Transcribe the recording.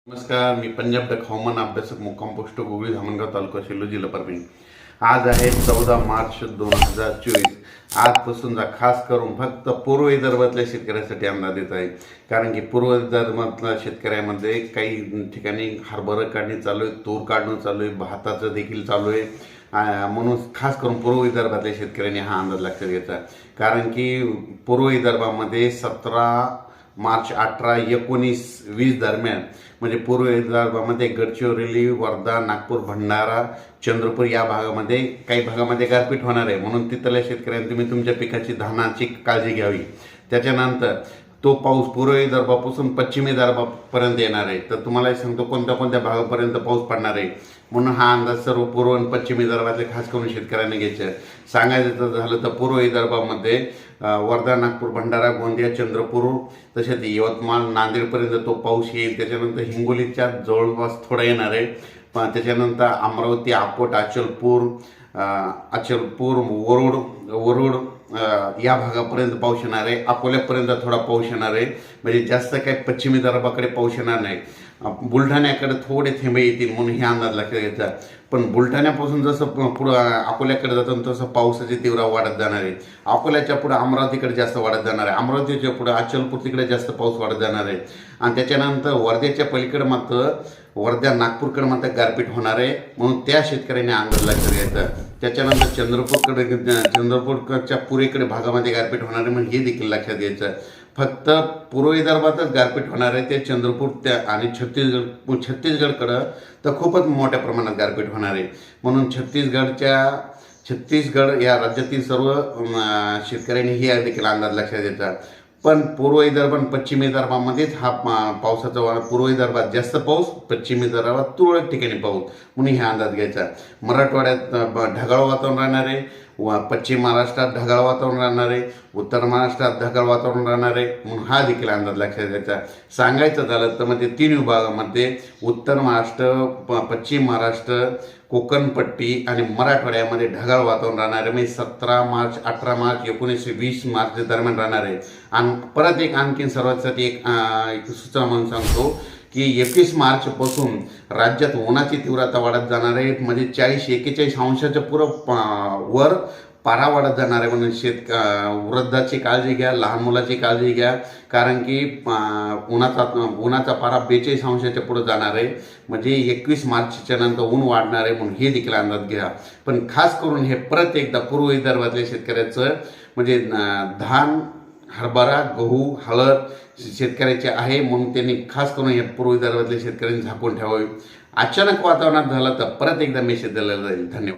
नमस्कार, मी पंजाब डक हवामान अभ्यासक मुक्काम पोस्ट गोगळी धामणगाव तालुका सेलू जिल्हा परभणी. आज आहे 14 मार्च 2024. आजपासूनचा खास करून फक्त पूर्व विदर्भातल्या शेतकऱ्यांसाठी अंदाज देत आहे. कारण की पूर्व विदर्भातल्या शेतकऱ्यामध्ये काही ठिकाणी हरभरा काढणी चालू आहे, तूर काढणं चालू आहे, भाताचं देखील चालू आहे. म्हणून खास करून पूर्व विदर्भातल्या शेतकऱ्यांनी हा अंदाज लक्षात घ्यायचा. कारण की पूर्व विदर्भामध्ये 17 मार्च 18, 19, 20 दरम्यान म्हणजे पूर्व विदर्भामध्ये गडचिरोली, वर्धा, नागपूर, भंडारा, चंद्रपूर या भागामध्ये काही भागामध्ये गारपीट होणार आहे. म्हणून तिथल्या शेतकऱ्यांनी तुम्ही तुमच्या पिकाची धानाची काळजी घ्यावी. त्याच्यानंतर तो पाऊस पूर्व विदर्भापासून पश्चिम विदर्भापर्यंत येणार आहे. तर तुम्हाला सांगतो कोणत्या कोणत्या भागापर्यंत पाऊस पडणार आहे. म्हणून हा अंदाज सर्व पूर्व आणि पश्चिम विदर्भातले खास करून शेतकऱ्यांनी घ्यायचं. सांगायचं झालं तर पूर्व विदर्भामध्ये वर्धा, नागपूर, भंडारा, गोंदिया, चंद्रपूर तसेच यवतमाळ, नांदेडपर्यंत तो पाऊस येईल. त्याच्यानंतर हिंगोलीच्या जवळपास थोडा येणार आहे. पण त्याच्यानंतर अमरावती, अकोट, अचलपूर, वरुड या भागापर्यंत पाऊस येणार आहे. अकोल्यापर्यंत थोडा पाऊस येणार आहे. म्हणजे जास्त काही पश्चिम विदर्भाकडे पाऊस येणार नाही. बुलढाण्याकडे थोडे थेंबे येतील म्हणून हे अंदाज लक्षात घ्यायचा. पण बुलढाण्यापासून जसं पुढं अकोल्याकडे जातं तसं पावसाची तीव्र वाढत जाणार आहे. अकोल्याच्या पुढे अमरावतीकडे जास्त वाढत जाणार आहे. अमरावतीच्या पुढे अचलपूर तिकडे जास्त पाऊस वाढत जाणार आहे. आणि त्याच्यानंतर वर्ध्याच्या पलीकडे मात्र वर्धा, नागपूरकडे मात्र गारपीट होणार आहे. म्हणून त्या शेतकऱ्यांनी अंदाज लक्षात घ्यायचा. त्याच्यानंतर चंद्रपूरच्या पुरेकडे भागामध्ये गारपीट होणार आहे. म्हणून हे देखील लक्षात घ्यायचं. फक्त पूर्व विदर्भातच गारपीट होणार आहे. ते चंद्रपूर त्या आणि छत्तीसगडकडं तर खूपच मोठ्या प्रमाणात गारपीट होणार आहे. म्हणून छत्तीसगड या राज्यातील सर्व शेतकऱ्यांनी हे देखील अंदाज लक्षात द्यायचा. पण पूर्व विदर्भ आणि पश्चिम विदर्भामध्येच हा पावसाचा पूर्व विदर्भात जास्त पाऊस, पश्चिम विदर्भात तुरळक ठिकाणी पाऊस म्हणून हा अंदाज घ्यायचा. मराठवाड्यात ढगाळ वातावरण राहणार आहे. पश्चिम महाराष्ट्रात ढगाळ वातावरण राहणार आहे. उत्तर महाराष्ट्रात ढगाळ वातावरण राहणार आहे. म्हणून हा देखील अंदाज लक्षात घ्यायचा. सांगायचं झालं तर म्हणजे 3 विभागामध्ये उत्तर महाराष्ट्र, पश्चिम महाराष्ट्र, कोकणपट्टी आणि मराठवाड्यामध्ये ढगाळ वातावरण राहणार आहे. म्हणजे 17 मार्च, 18 मार्च, 19, 20 मार्च दरम्यान राहणार आहे. आणि परत एक आणखीन सर्वांसाठी एक सूचना म्हणून सांगतो की 21 मार्चपासून राज्यात उन्हाची तीव्रता वाढत जाणार आहे. म्हणजे 40-41 अंशाच्या वर पारा वाढत जाणार आहे. म्हणून वृद्धाची काळजी घ्या, लहान मुलाची काळजी घ्या. कारण की उन्हाचा पारा 42 अंशाच्या पुढे जाणार आहे. म्हणजे 21 मार्चच्या नंतर ऊन वाढणार आहे. म्हणून हे देखील अंदाज घ्या. पण खास करून हे परत एकदा पूर्व विदर्भातल्या शेतकऱ्याचं म्हणजे धान, हरभरा, गहू, हळद शेतकऱ्याचे आहे. म्हणून त्यांनी खास करून हे पूर्व विदर्भातल्या शेतकऱ्यांनी झाकून ठेवावे. अचानक वातावरणात झालं तर परत एकदा मेसेज दिला जाईल. धन्यवाद.